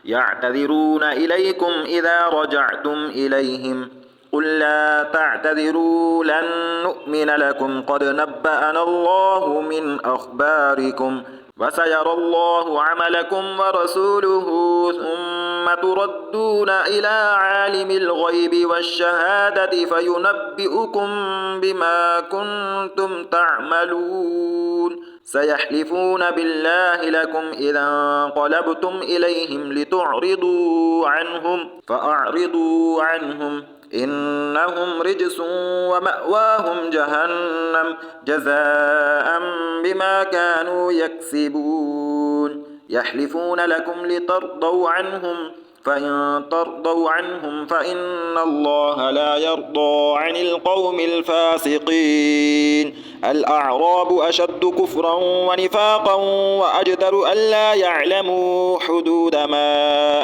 يعتذرون إليكم إذا رجعتم إليهم قل لا تعتذروا لن نؤمن لكم قد نبأنا الله من أخباركم وسيرى الله عملكم ورسوله ثم تردون إلى عالم الغيب والشهادة فينبئكم بما كنتم تعملون سيحلفون بالله لكم إذا انقلبتم إليهم لتعرضوا عنهم فأعرضوا عنهم إنهم رجس ومأواهم جهنم جزاء بما كانوا يكسبون يحلفون لكم لترضوا عنهم فإن ترضوا عنهم فإن الله لا يرضى عن القوم الفاسقين الأعراب أشد كفرا ونفاقا وأجدر ألا يعلموا حدود ما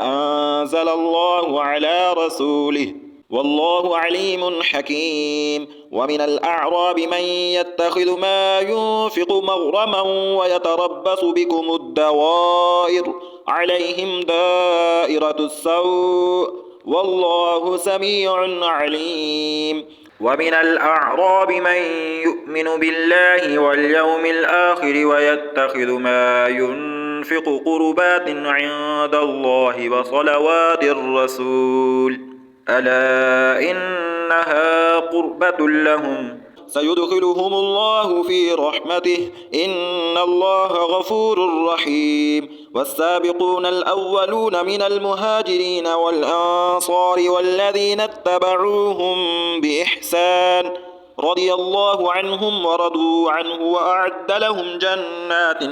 أنزل الله على رسوله والله عليم حكيم ومن الأعراب من يتخذ ما ينفق مغرما ويتربص بكم الدوائر عليهم دائرة السوء والله سميع عليم ومن الأعراب من يؤمن بالله واليوم الآخر ويتخذ ما ينفق قربات عند الله وصلوات الرسول ألا إنها قربة لهم سيدخلهم الله في رحمته إن الله غفور رحيم والسابقون الأولون من المهاجرين والأنصار والذين اتبعوهم بإحسان رضي الله عنهم ورضوا عنه وأعد لهم جنات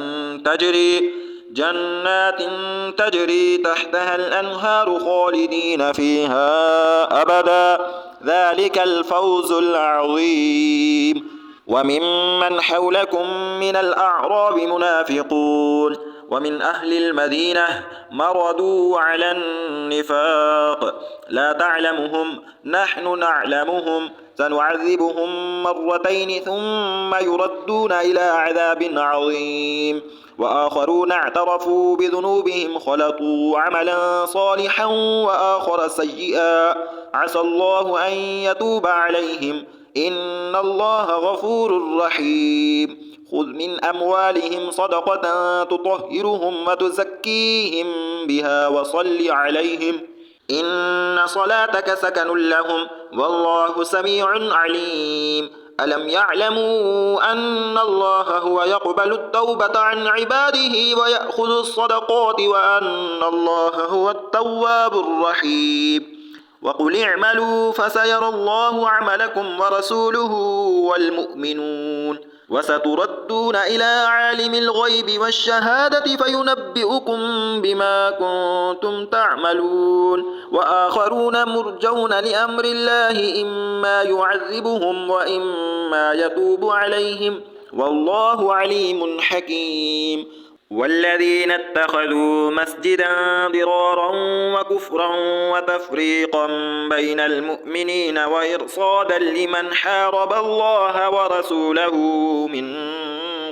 تجري تحتها الأنهار خالدين فيها أبدا ذلك الفوز العظيم وممن حولكم من الأعراب منافقون ومن أهل المدينة مردوا على النفاق لا تعلمهم نحن نعلمهم سنعذبهم مرتين ثم يردون إلى عذاب عظيم وآخرون اعترفوا بذنوبهم خلطوا عملا صالحا وآخر سيئا عسى الله أن يتوب عليهم إن الله غفور رحيم خذ من أموالهم صدقة تطهرهم وتزكيهم بها وصل عليهم إن صلاتك سكن لهم والله سميع عليم ألم يعلموا أن الله هو يقبل التوبة عن عباده ويأخذ الصدقات وأن الله هو التواب الرحيم وقل اعملوا فسيرى الله عملكم ورسوله والمؤمنون وستردون إلى عالم الغيب والشهادة فينبئكم بما كنتم تعملون وآخرون مرجون لأمر الله إما يعذبهم وإما يتوب عليهم والله عليم حكيم والذين اتخذوا مسجدا ضرارا وكفرا وتفريقا بين المؤمنين وإرصادا لمن حارب الله ورسوله من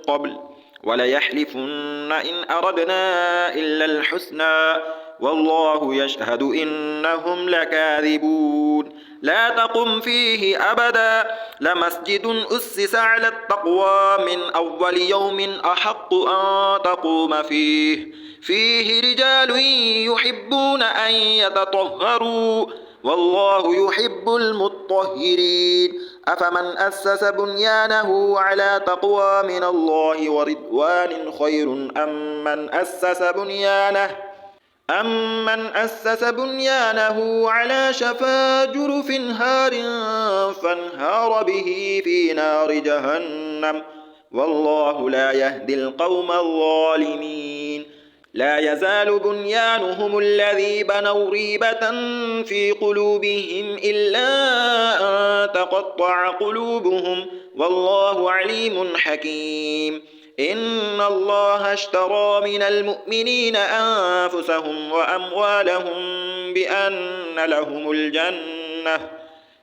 قبل وليحلفن إن أردنا إلا الحسنى والله يشهد إنهم لكاذبون لا تقم فيه أبدا لمسجد أسس على التقوى من أول يوم أحق أن تقوم فيه رجال يحبون أن يتطهروا والله يحب المطهرين أفمن أسس بنيانه على تقوى من الله ورضوان خير أمن أسس بنيانه على شفا جرف هار فانهار به في نار جهنم والله لا يهدي القوم الظالمين لا يزال بنيانهم الذي بنوا ريبة في قلوبهم إلا أن تقطع قلوبهم والله عليم حكيم إن الله اشترى من المؤمنين أنفسهم وأموالهم بأن لهم الجنة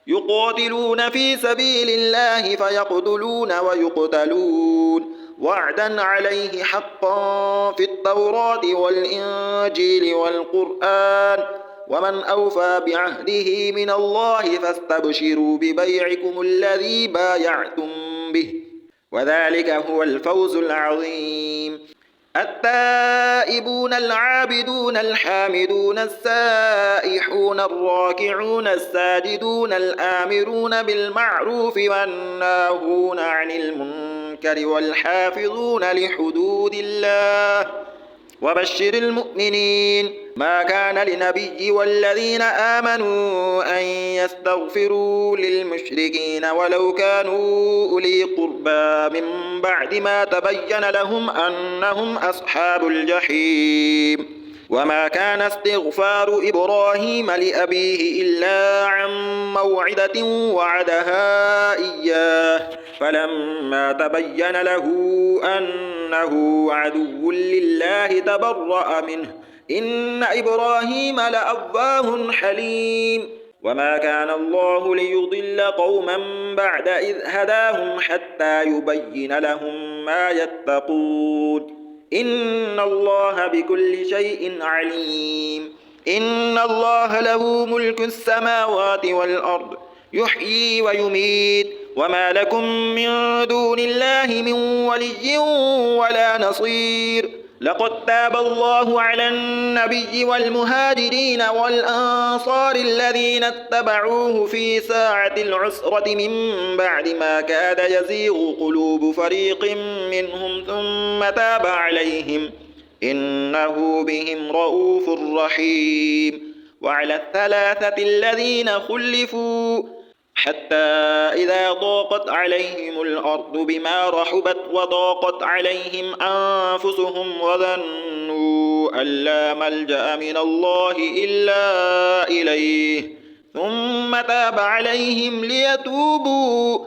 يقاتلون في سبيل الله فيقتلون ويقتلون وعدا عليه حقا في التوراة والإنجيل والقرآن ومن أوفى بعهده من الله فاستبشروا ببيعكم الذي بايعتم به وذلك هو الفوز العظيم. التائبون العابدون الحامدون السائحون الراكعون الساجدون الآمرون بالمعروف والناهون عن المنكر والحافظون لحدود الله وبشر المؤمنين. ما كان لنبي والذين آمنوا أن يستغفروا للمشركين ولو كانوا أولي قربى من بعد ما تبين لهم أنهم أصحاب الجحيم. وما كان استغفار إبراهيم لأبيه إلا عن موعدة وعدها إياه فلما تبين له أنه عدو لله تبرأ منه إن إبراهيم لأواه حليم. وما كان الله ليضل قوما بعد إذ هداهم حتى يبين لهم ما يتقون إن الله بكل شيء عليم. إن الله له ملك السماوات والأرض يحيي ويميت وما لكم من دون الله من ولي ولا نصير. لقد تاب الله على النبي والمهاجرين والأنصار الذين اتبعوه في ساعة العسرة من بعد ما كاد يزيغ قلوب فريق منهم ثم تاب عليهم إنه بهم رؤوف رحيم. وعلى الثلاثة الذين خلفوا حتى إذا ضاقت عليهم الأرض بما رحبت وضاقت عليهم أنفسهم وظنوا أن لا ملجأ من الله إلا إليه ثم تاب عليهم ليتوبوا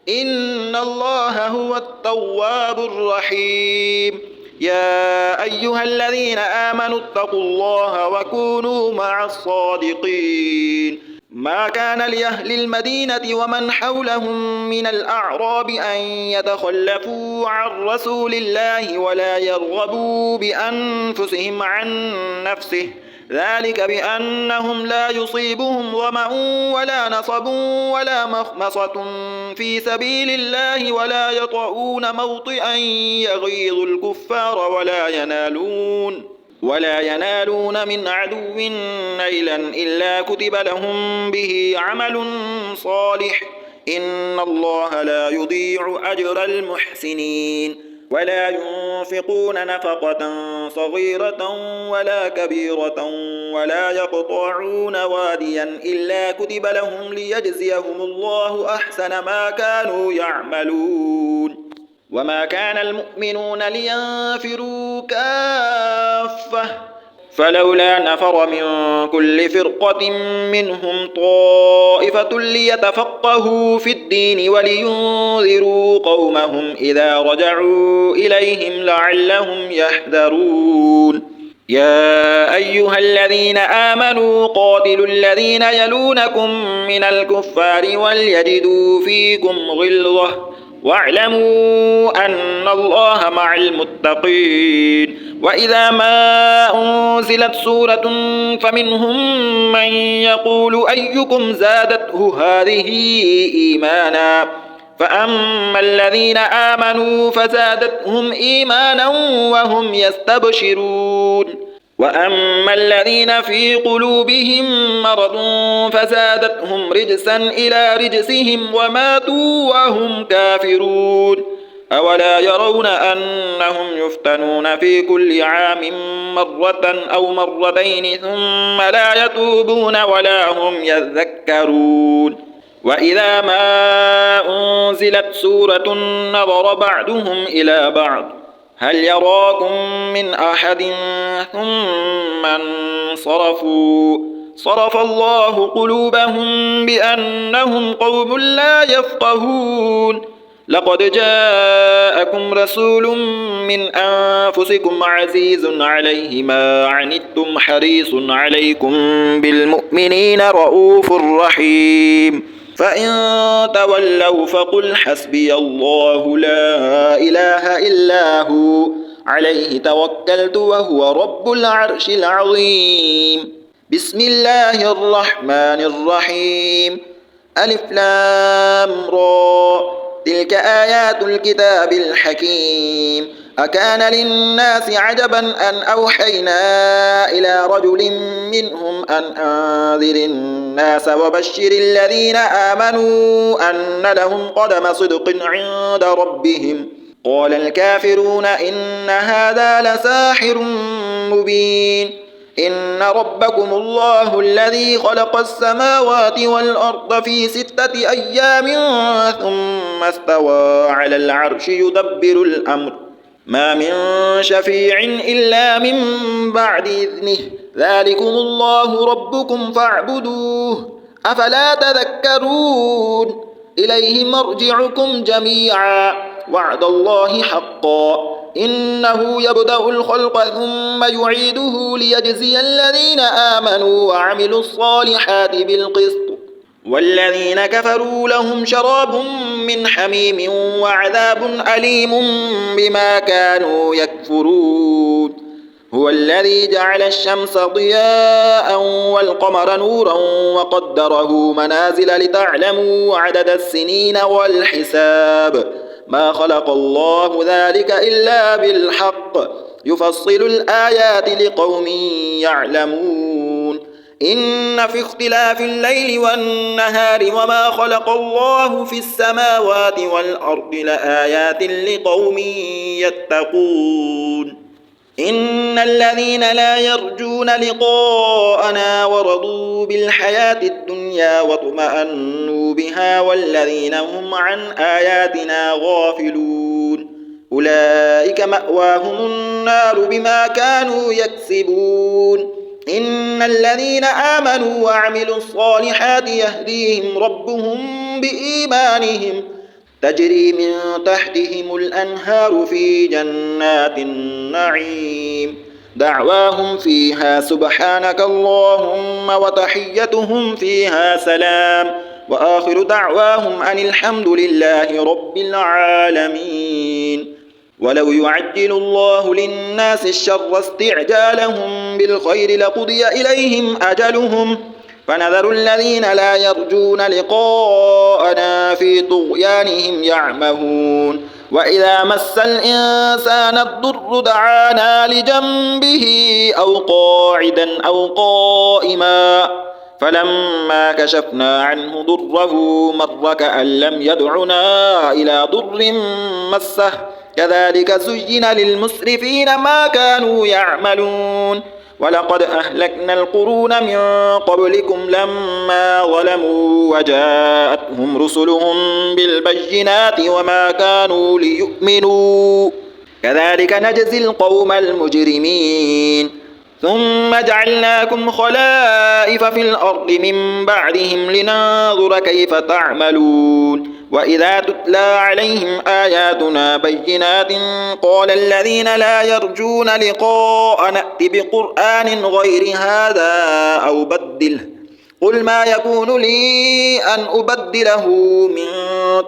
إن الله هو التواب الرحيم. يا أيها الذين آمنوا اتقوا الله وكونوا مع الصادقين. ما كان لأهل المدينة ومن حولهم من الأعراب أن يتخلفوا عن رسول الله ولا يرغبوا بأنفسهم عن نفسه ذلك بأنهم لا يصيبهم ظمأ ولا نصب ولا مخمصة في سبيل الله ولا يطؤون موطئا يغيظ الكفار ولا ينالون من عدو نيلا إلا كتب لهم به عمل صالح إن الله لا يضيع أجر المحسنين. ولا ينفقون نفقة صغيرة ولا كبيرة ولا يقطعون واديا إلا كتب لهم ليجزيهم الله أحسن ما كانوا يعملون. وما كان المؤمنون لينفروا كافة فلولا نفر من كل فرقة منهم طائفة ليتفقهوا في الدين ولينذروا قومهم إذا رجعوا إليهم لعلهم يحذرون. يا أيها الذين آمنوا قاتلوا الذين يلونكم من الكفار وليجدوا فيكم غلظة واعلموا أن الله مع المتقين. وإذا ما أنزلت سورة فمنهم من يقول أيكم زادته هذه إيمانا فأما الذين آمنوا فزادتهم إيمانا وهم يستبشرون وأما الذين في قلوبهم مرض فزادتهم رجسا إلى رجسهم وماتوا وهم كافرون. أولا يرون أنهم يفتنون في كل عام مرة أو مرتين ثم لا يتوبون ولا هم يذكرون. وإذا ما أنزلت سورة نظر بعضهم إلى بعض هل يراكم من أحد ثم انصرفوا صرف الله قلوبهم بأنهم قوم لا يفقهون. لقد جاءكم رسول من أنفسكم عزيز عليه ما عنتم حريص عليكم بالمؤمنين رؤوف رحيم. فإن تولوا فقل حسبي الله لا إله إلا هو عليه توكلت وهو رب العرش العظيم. بسم الله الرحمن الرحيم. ألف لام را تلك آيات الكتاب الحكيم. أكان للناس عجبا أن أوحينا إلى رجل منهم أن أنذر الناس وبشر الذين آمنوا أن لهم قدم صدق عند ربهم. قال الكافرون إن هذا لساحر مبين. إن ربكم الله الذي خلق السماوات والأرض في 6 أيام ثم استوى على العرش يدبر الأمر ما من شفيع إلا من بعد إذنه ذلكم الله ربكم فاعبدوه أفلا تذكرون. إليه مرجعكم جميعا وعد الله حقا إنه يبدأ الخلق ثم يعيده ليجزي الذين آمنوا وعملوا الصالحات بالقسط والذين كفروا لهم شراب من حميم وعذاب أليم بما كانوا يكفرون. هو الذي جعل الشمس ضياء والقمر نورا وقدره منازل لتعلموا عدد السنين والحساب ما خلق الله ذلك إلا بالحق يفصل الآيات لقوم يعلمون. إن في اختلاف الليل والنهار وما خلق الله في السماوات والأرض لآيات لقوم يتقون. إن الذين لا يرجون لقاءنا ورضوا بالحياة الدنيا واطمأنوا بها والذين هم عن آياتنا غافلون أولئك مأواهم النار بما كانوا يكسبون. إن الذين آمنوا وعملوا الصالحات يهديهم ربهم بإيمانهم تجري من تحتهم الأنهار في جنات النعيم دعواهم فيها سبحانك اللهم وتحيتهم فيها سلام وآخر دعواهم أن الحمد لله رب العالمين. ولو يعجل الله للناس الشر استعجالهم بالخير لقضي إليهم أجلهم فنذر الذين لا يرجون لقاءنا في طغيانهم يعمهون. وإذا مس الإنسان الضر دعانا لجنبه أو قاعدا أو قائما فلما كشفنا عنه ضره مر كأن لم يدعنا إلى ضر مسه كذلك زين للمسرفين ما كانوا يعملون. ولقد أهلكنا القرون من قبلكم لما ظلموا وجاءتهم رسلهم بالبينات وما كانوا ليؤمنوا كذلك نجزي القوم المجرمين. ثم جعلناكم خلائف في الأرض من بعدهم لننظر كيف تعملون. وإذا تتلى عليهم آياتنا بينات قال الذين لا يرجون لقاء نأت بقرآن غير هذا أو بدله قل ما يكون لي أن أبدله من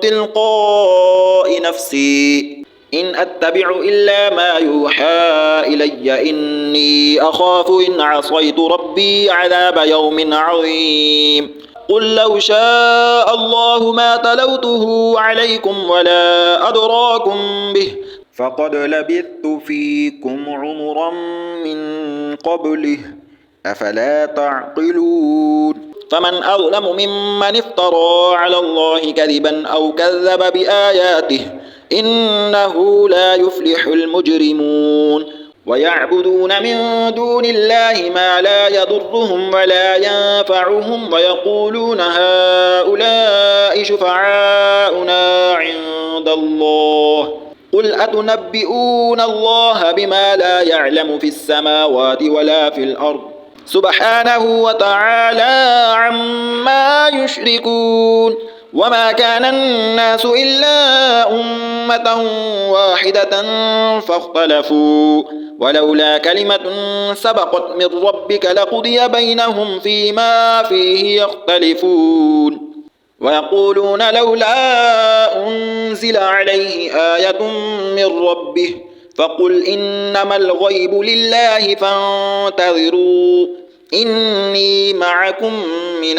تلقاء نفسي إن أتبع إلا ما يوحى إلي إني أخاف إن عصيت ربي عذاب يوم عظيم. قل لو شاء الله ما تلوته عليكم ولا أدراكم به فقد لبثت فيكم عمرا من قبله أفلا تعقلون. فمن أظلم ممن افترى على الله كذبا أو كذب بآياته إنه لا يفلح المجرمون. ويعبدون من دون الله ما لا يضرهم ولا ينفعهم ويقولون هؤلاء شفعاؤنا عند الله قل أتنبئون الله بما لا يعلم في السماوات ولا في الأرض سبحانه وتعالى عما يشركون. وما كان الناس إلا أمة واحدة فاختلفوا ولولا كلمة سبقت من ربك لقضي بينهم فيما فيه يختلفون. ويقولون لولا أنزل عليه آية من ربه فقل إنما الغيب لله فانتظروا إني معكم من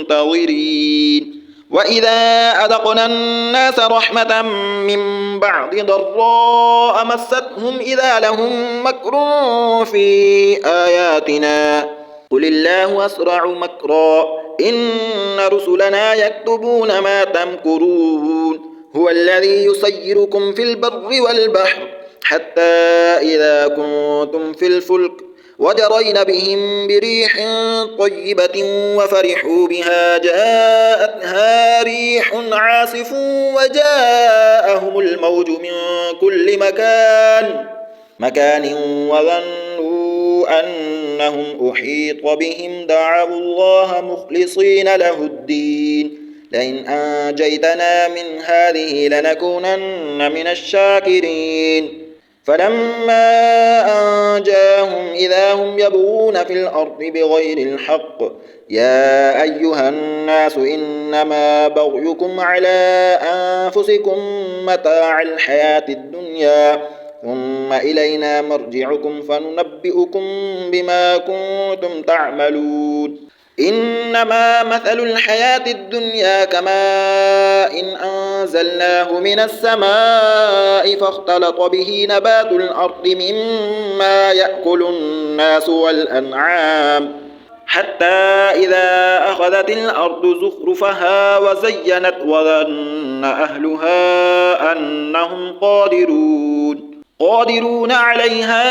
المنتظرين وإذا أذقنا الناس رحمة من بعد ضراء مستهم إذا لهم مكر في آياتنا قل الله أسرع مكرا إن رسلنا يكتبون ما تمكرون هو الذي يسيركم في البر والبحر حتى إذا كنتم في الفلك وجرين بهم بريح طيبة وفرحوا بها جاءتها ريح عاصف وجاءهم الموج من كل مكان وظنوا أنهم أحيط بهم دعوا الله مخلصين له الدين لئن أنجيتنا من هذه لنكونن من الشاكرين فلما أنجاهم إذا هم يبغون في الأرض بغير الحق يا أيها الناس إنما بغيكم على أنفسكم متاع الحياة الدنيا ثم إلينا مرجعكم فننبئكم بما كنتم تعملون إنما مثل الحياة الدنيا كماء إن أنزلناه من السماء فاختلط به نبات الأرض مما يأكل الناس والأنعام حتى إذا أخذت الأرض زخرفها وزينت وظن أهلها أنهم قادرون عليها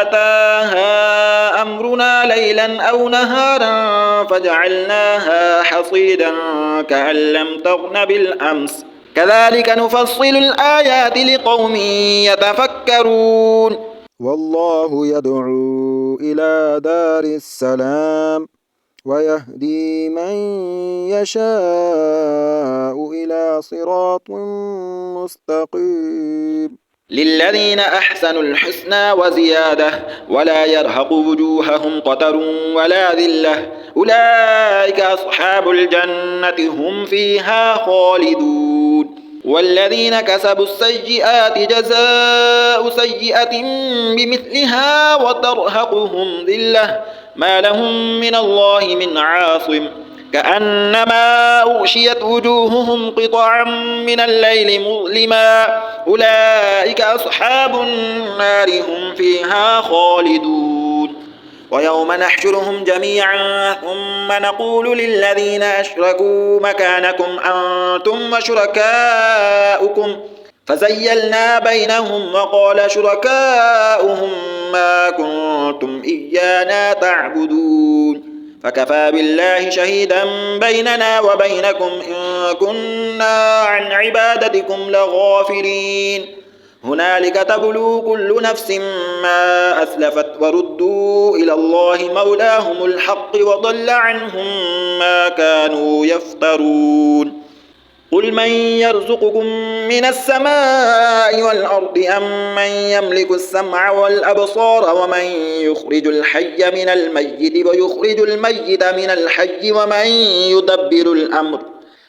أتاها أمرنا ليلا أو نهارا فجعلناها حصيدا كأن لم تغن بالأمس كذلك نفصل الآيات لقوم يتفكرون والله يدعو إلى دار السلام ويهدي من يشاء إلى صراط مستقيم للذين أحسنوا الحسنى وزيادة ولا يرهق وجوههم قتر ولا ذلة أولئك أصحاب الجنة هم فيها خالدون والذين كسبوا السيئات جزاء سيئة بمثلها وترهقهم ذلة ما لهم من الله من عاصم كأنما أغشيت وجوههم قطعا من الليل مظلما أولئك أصحاب النار هم فيها خالدون ويوم نحشرهم جميعا ثم نقول للذين أشركوا مكانكم أنتم وشركاؤكم فزيلنا بينهم وقال شركاؤهم ما كنتم إيانا تعبدون فكفى بالله شهيدا بيننا وبينكم إن كنا عن عبادتكم لغافلين هنالك تبلو كل نفس ما أسلفت وردوا إلى الله مولاهم الحق وضل عنهم ما كانوا يفترون قل من يرزقكم من السماء والأرض أم من يملك السمع والأبصار ومن يخرج الحي من الميت ويخرج الميت من الحي ومن يدبر الأمر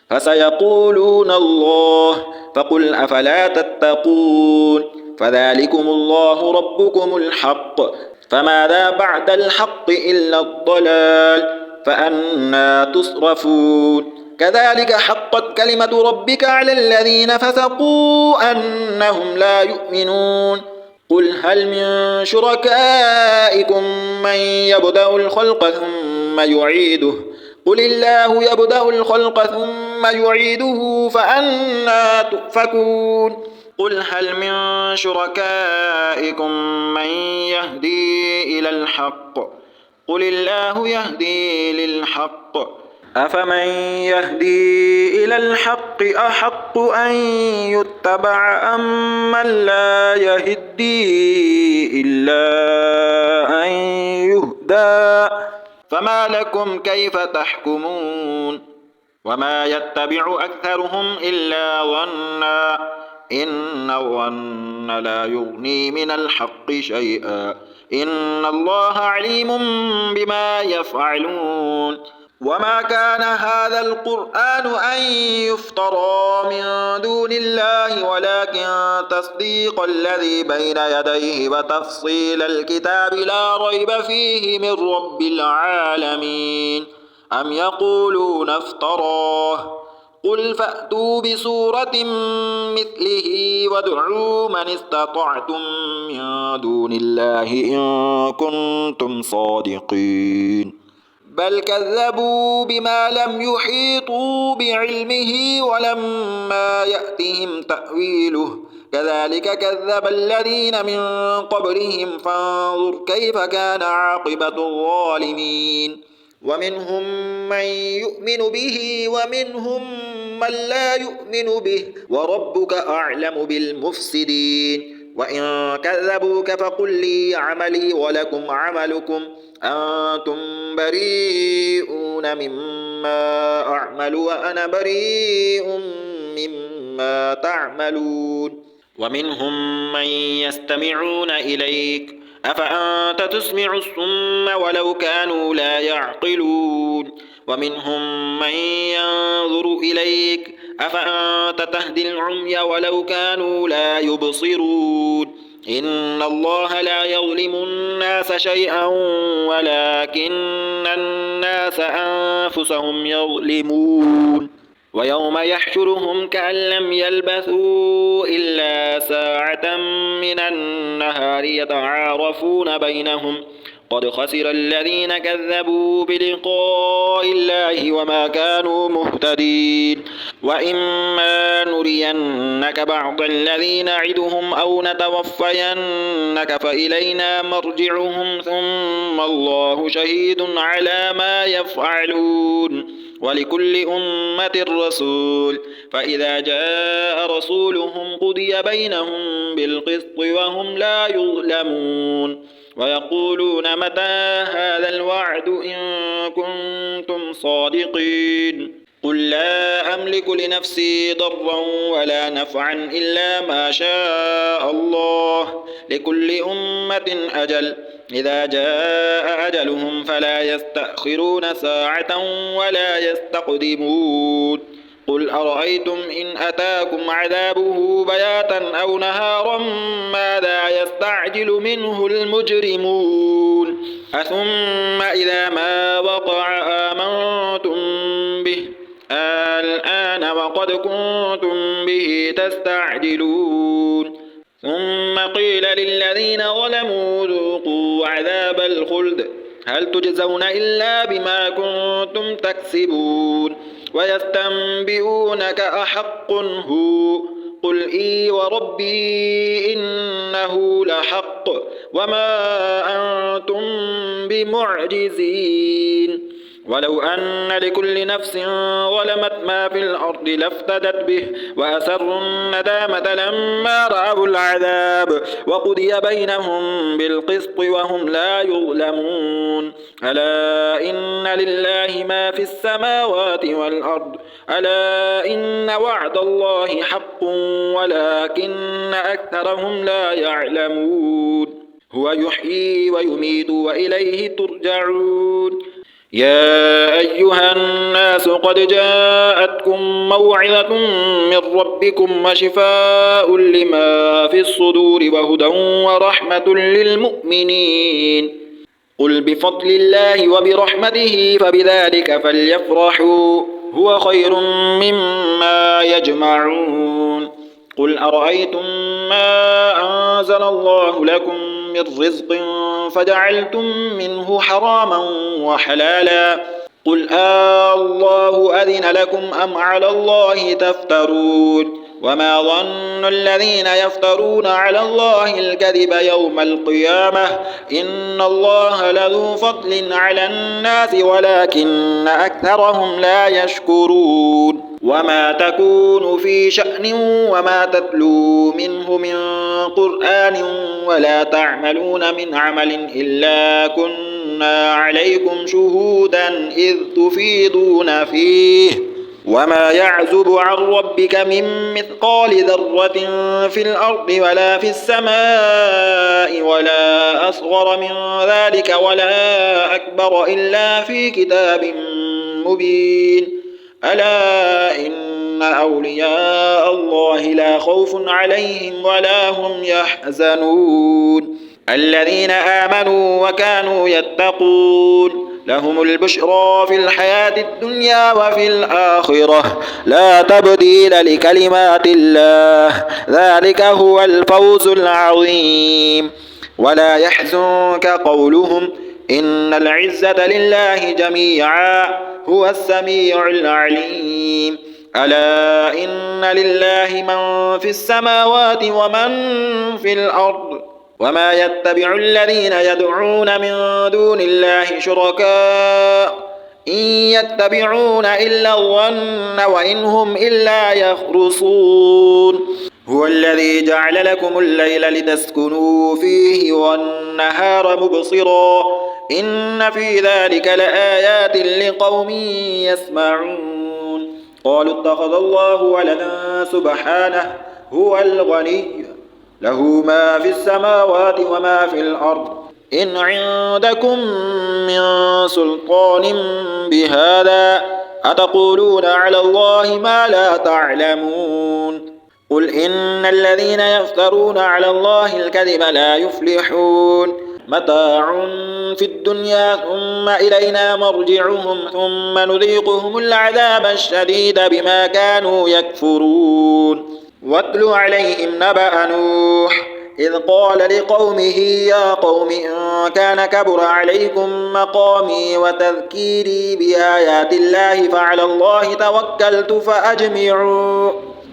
فسيقولون الله فقل أفلا تتقون فذلكم الله ربكم الحق فماذا بعد الحق إلا الضلال فأنى تصرفون كذلك حقت كلمة ربك على الذين فسقوا أنهم لا يؤمنون قل هل من شركائكم من يبدأ الخلق ثم يعيده قل الله يبدأ الخلق ثم يعيده فأنى تؤفكون قل هل من شركائكم من يهدي إلى الحق قل الله يهدي للحق أفمن يهدي إلى الحق أحق أن يتبع أم من لا يهدي إلا أن يهدى فما لكم كيف تحكمون وما يتبع أكثرهم إلا ظنا إن الظن لا يغني من الحق شيئا إن الله عليم بما يفعلون وما كان هذا القرآن أن يفترى من دون الله ولكن تصديق الذي بين يديه وتفصيل الكتاب لا ريب فيه من رب العالمين. أم يقولون افتراه قل فأتوا بسورة مثله وادعوا من استطعتم من دون الله إن كنتم صادقين. بل كذبوا بما لم يحيطوا بعلمه ولما يأتهم تأويله كذلك كذب الذين من قبلهم فانظر كيف كان عاقبة الظالمين. ومنهم من يؤمن به ومنهم من لا يؤمن به وربك أعلم بالمفسدين. وإن كذبوك فقل لي عملي ولكم عملكم أنتم بريئون مما أعمل وأنا بريء مما تعملون. ومنهم من يستمعون إليك أفأنت تسمع الصم ولو كانوا لا يعقلون. ومنهم من ينظر إليك أفأنت تهدي العمي ولو كانوا لا يبصرون. إن الله لا يظلم الناس شيئا ولكن الناس أنفسهم يظلمون. ويوم يحشرهم كأن لم يلبثوا إلا ساعة من النهار يتعارفون بينهم قد خسر الذين كذبوا بلقاء الله وما كانوا مهتدين. وإما نرينك بعض الذي نعدهم أو نتوفينك فإلينا مرجعهم ثم الله شهيد على ما يفعلون ولكل أمة رسول فإذا جاء رسولهم قضي بينهم بالقسط وهم لا يظلمون. ويقولون متى هذا الوعد إن كنتم صادقين. قل لا أملك لنفسي ضرا ولا نفعا إلا ما شاء الله لكل أمة أجل إذا جاء أجلهم فلا يستأخرون ساعة ولا يستقدمون. قل أرأيتم إن أتاكم عذابه بياتا أو نهارا ماذا يستعجل منه المجرمون أثم إذا ما وقع آمنتم به الآن وقد كنتم به تستعجلون. ثم قيل للذين ظلموا ذوقوا عذاب الخلد هل تجزون إلا بما كنتم تكسبون. ويستنبئونك أحق هو قل إي وربي إنه لحق وما أنتم بمعجزين. ولو أن لكل نفس ظلمت ما في الأرض لافتدت به وأسروا الندامة لما رأوا العذاب وقضي بينهم بالقسط وهم لا يظلمون. ألا إن لله ما في السماوات والأرض ألا إن وعد الله حق ولكن أكثرهم لا يعلمون. هو يحيي ويميت وإليه ترجعون. يا أيها الناس قد جاءتكم موعظة من ربكم وشفاء لما في الصدور وهدى ورحمة للمؤمنين. قل بفضل الله وبرحمته فبذلك فليفرحوا هو خير مما يجمعون. قل أرأيتم ما أنزل الله لكم من رزق فجعلتم منه حراما وحلالا قل الله أذن لكم أم على الله تفترون. وما ظن الذين يفترون على الله الكذب يوم القيامة إن الله لذو فضل على الناس ولكن أكثرهم لا يشكرون. وما تكون في شأن وما تتلو منه من قرآن ولا تعملون من عمل إلا كنا عليكم شهودا إذ تفيضون فيه وما يعزب عن ربك من مثقال ذرة في الأرض ولا في السماء ولا أصغر من ذلك ولا أكبر إلا في كتاب مبين ألا إن أولياء الله لا خوف عليهم ولا هم يحزنون الذين آمنوا وكانوا يتقون لهم البشرى في الحياة الدنيا وفي الآخرة لا تبديل لكلمات الله ذلك هو الفوز العظيم ولا يحزنك قولهم إن العزة لله جميعا هو السميع العليم ألا إن لله من في السماوات ومن في الأرض وما يتبع الذين يدعون من دون الله شركاء إن يتبعون إلا الظن وإن هم إلا يخرصون هو الذي جعل لكم الليل لتسكنوا فيه والنهار مبصرا إن في ذلك لآيات لقوم يسمعون قالوا اتخذ الله ولدا سبحانه هو الغني له ما في السماوات وما في الأرض إن عندكم من سلطان بهذا أتقولون على الله ما لا تعلمون قل إن الذين يفترون على الله الكذب لا يفلحون متاع في الدنيا ثم إلينا مرجعهم ثم نذيقهم العذاب الشديد بما كانوا يكفرون واتل عليهم نبأ نوح إذ قال لقومه يا قوم إن كان كبر عليكم مقامي وتذكيري بآيات الله فعلى الله توكلت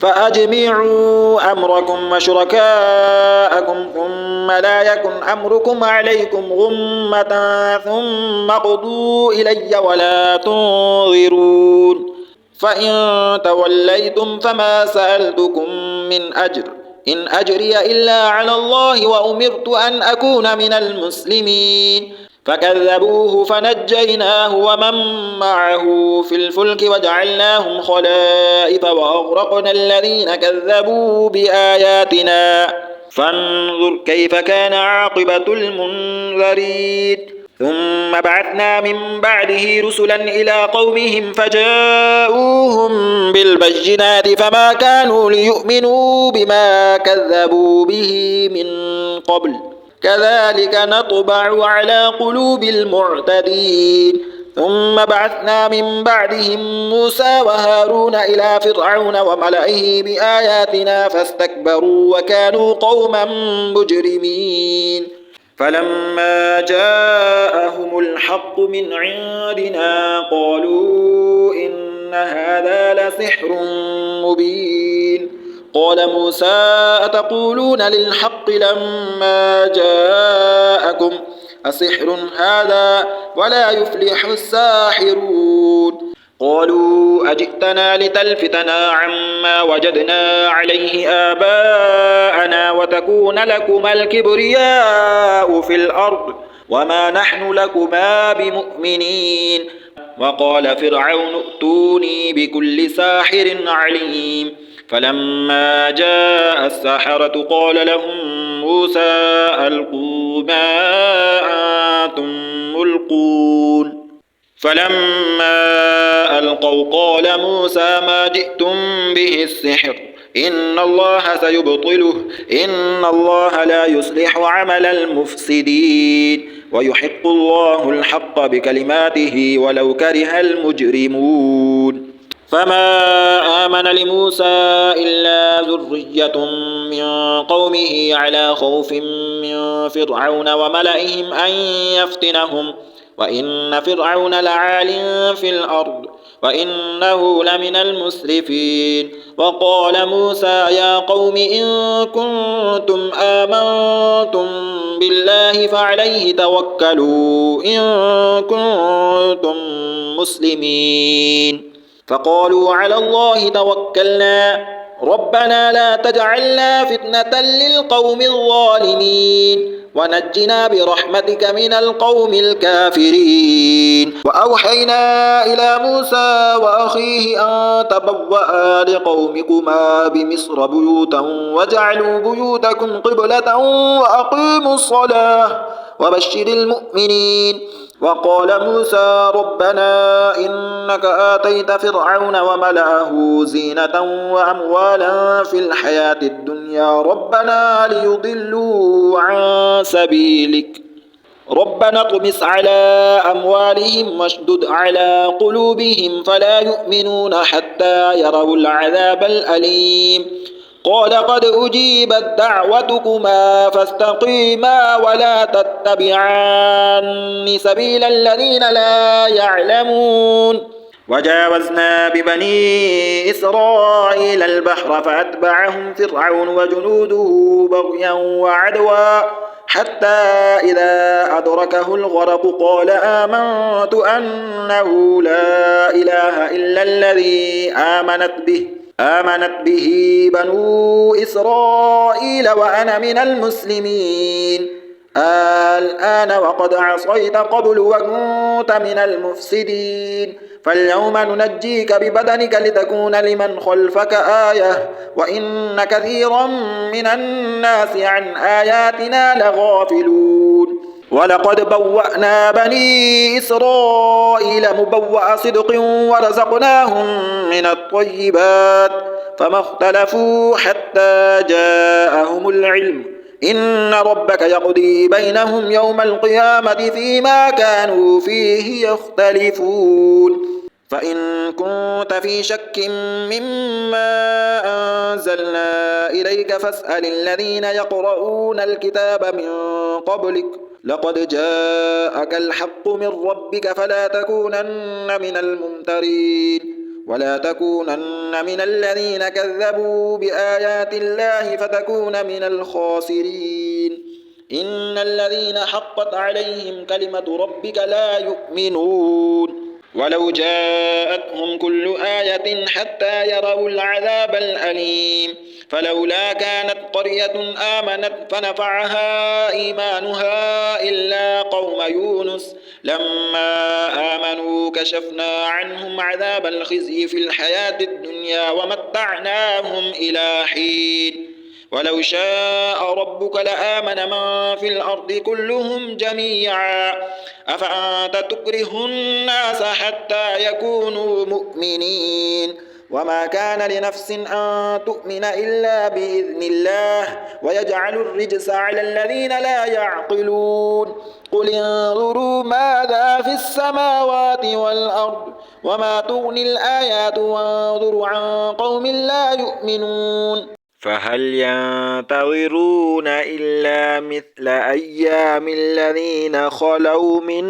فأجمعوا أمركم وشركاءكم ثم لا يكن أمركم عليكم غمة ثم اقضوا إلي ولا تنظرون فإن توليتم فما سألتكم من أجر إن أجري إلا على الله وأمرت أن أكون من المسلمين فكذبوه فنجيناه ومن معه في الفلك وجعلناهم خلائف وأغرقنا الذين كذبوا بآياتنا فانظر كيف كان عاقبة المنذرين ثم بعثنا من بعده رسلا إلى قومهم فجاءوهم بالبينات فما كانوا ليؤمنوا بما كذبوا به من قبل كذلك نطبع على قلوب المعتدين ثم بعثنا من بعدهم موسى وهارون إلى فرعون وملئه بآياتنا فاستكبروا وكانوا قوما مجرمين فلما جاءهم الحق من عندنا قالوا إن هذا لسحر مبين قال موسى أتقولون للحق لما جاءكم أسحر هذا ولا يفلح الساحرون قالوا أجئتنا لتلفتنا عما وجدنا عليه آباءنا وتكون لكما الكبرياء في الأرض وما نحن لكما بمؤمنين وقال فرعون ائتوني بكل ساحر عليم فلما جاء السحرة قال لهم موسى ألقوا ما أنتم ملقون فلما ألقوا قال موسى ما جئتم به السحر إن الله سيبطله إن الله لا يصلح عمل المفسدين ويحق الله الحق بكلماته ولو كره المجرمون فما آمن لموسى إلا ذرية من قومه على خوف من فرعون وملئهم أن يفتنهم وإن فرعون لعال في الأرض وإنه لمن المسرفين وقال موسى يا قوم إن كنتم آمنتم بالله فعليه توكلوا إن كنتم مسلمين فقالوا على الله توكلنا ربنا لا تجعلنا فتنة للقوم الظالمين ونجنا برحمتك من القوم الكافرين وأوحينا إلى موسى وأخيه أن تبوأ لقومكما بمصر بيوتا واجعلوا بيوتكم قبلة وأقيموا الصلاة وبشر المؤمنين وقال موسى ربنا إنك آتيت فرعون وملأه زينة وأموالا في الحياة الدنيا ربنا ليضلوا عن سبيلك ربنا اطمس على أموالهم واشدد على قلوبهم فلا يؤمنون حتى يروا العذاب الأليم قال قد أجيبت دعوتكما فاستقيما ولا تتبعان سبيل الذين لا يعلمون وجاوزنا ببني إسرائيل البحر فأتبعهم فرعون وجنوده بغيا وعدوا حتى إذا أدركه الغرق قال آمنت أنه لا إله إلا الذي آمنت به بنو إسرائيل وأنا من المسلمين الآن وقد عصيت قبل وكنت من المفسدين فاليوم ننجيك ببدنك لتكون لمن خلفك آية وإن كثيرا من الناس عن آياتنا لغافلون ولقد بوأنا بني إسرائيل مبوأ صدق ورزقناهم من الطيبات فما اختلفوا حتى جاءهم العلم إن ربك يقضي بينهم يوم القيامة فيما كانوا فيه يختلفون فإن كنت في شك مما أنزلنا إليك فاسأل الذين يقرؤون الكتاب من قبلك لقد جاءك الحق من ربك فلا تكونن من الممترين ولا تكونن من الذين كذبوا بآيات الله فتكون من الخاسرين إن الذين حقت عليهم كلمة ربك لا يؤمنون ولو جاءتهم كل آية حتى يروا العذاب الأليم فلولا كانت قرية آمنت فنفعها إيمانها إلا قوم يونس لما آمنوا كشفنا عنهم عذاب الخزي في الحياة الدنيا ومتعناهم إلى حين ولو شاء ربك لآمن من في الأرض كلهم جميعا أفأنت تكره الناس حتى يكونوا مؤمنين وما كان لنفس أن تؤمن إلا بإذن الله ويجعل الرجس على الذين لا يعقلون قل انظروا ماذا في السماوات والأرض وما تغني الآيات وانظروا عن قوم لا يؤمنون فهل ينتظرون إلا مثل أيام الذين خلوا من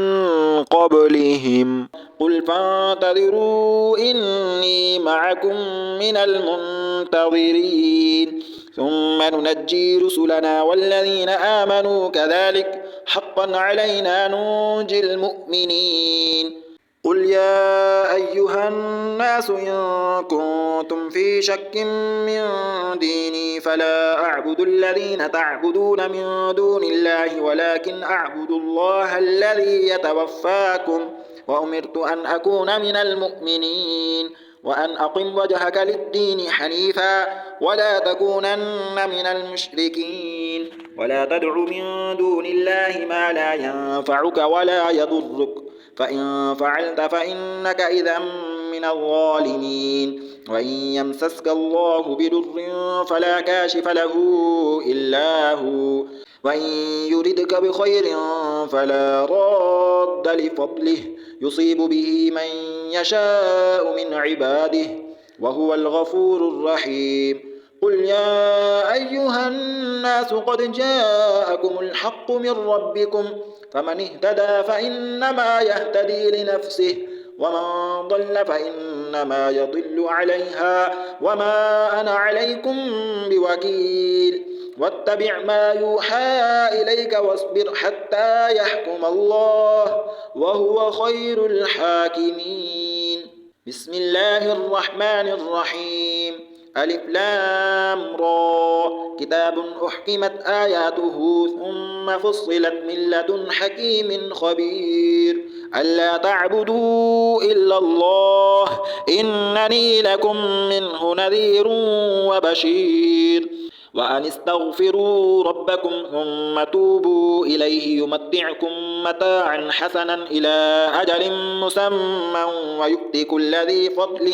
قبلهم قل فانتظروا إني معكم من المنتظرين ثم ننجي رسلنا والذين آمنوا كذلك حقا علينا ننجي المؤمنين قل يا أيها الناس إن كنتم في شك من ديني فلا أعبد الذين تعبدون من دون الله ولكن أعبد الله الذي يتوفاكم وأمرت أن أكون من المؤمنين وأن أقم وجهك للدين حنيفا ولا تكونن من المشركين ولا تدع من دون الله ما لا ينفعك ولا يضرك فإن فعلت فإنك إذا من الظالمين وإن يمسسك الله بضر فلا كاشف له إلا هو وإن يردك بخير فلا راد لفضله يصيب به من يشاء من عباده وهو الغفور الرحيم قل يا أيها الناس قد جاءكم الحق من ربكم فمن اهتدى فإنما يهتدي لنفسه ومن ضل فإنما يضل عليها وما أنا عليكم بوكيل واتبع ما يوحى إليك واصبر حتى يحكم الله وهو خير الحاكمين بسم الله الرحمن الرحيم ألف لام را كتاب أحكمت آياته ثم فصلت من لدن حكيم خبير ألا تعبدوا إلا الله إنني لكم منه نذير وبشير وأن استغفروا ربكم ربكم ثم توبوا إليه يمتعكم متاعا حسنا إلى أجل مسمى ويؤتي كل ذي فضل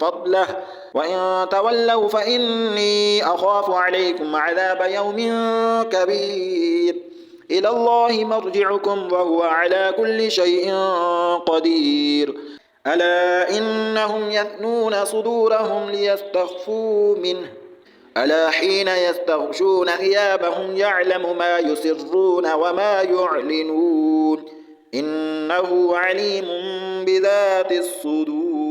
فضله وإن تولوا فإني أخاف عليكم عذاب يوم كبير إلى الله مرجعكم وهو على كل شيء قدير ألا إنهم يثنون صدورهم ليستخفوا منه ألا حين يستغشون ثيابهم يعلم ما يسرون وما يعلنون إنه عليم بذات الصدور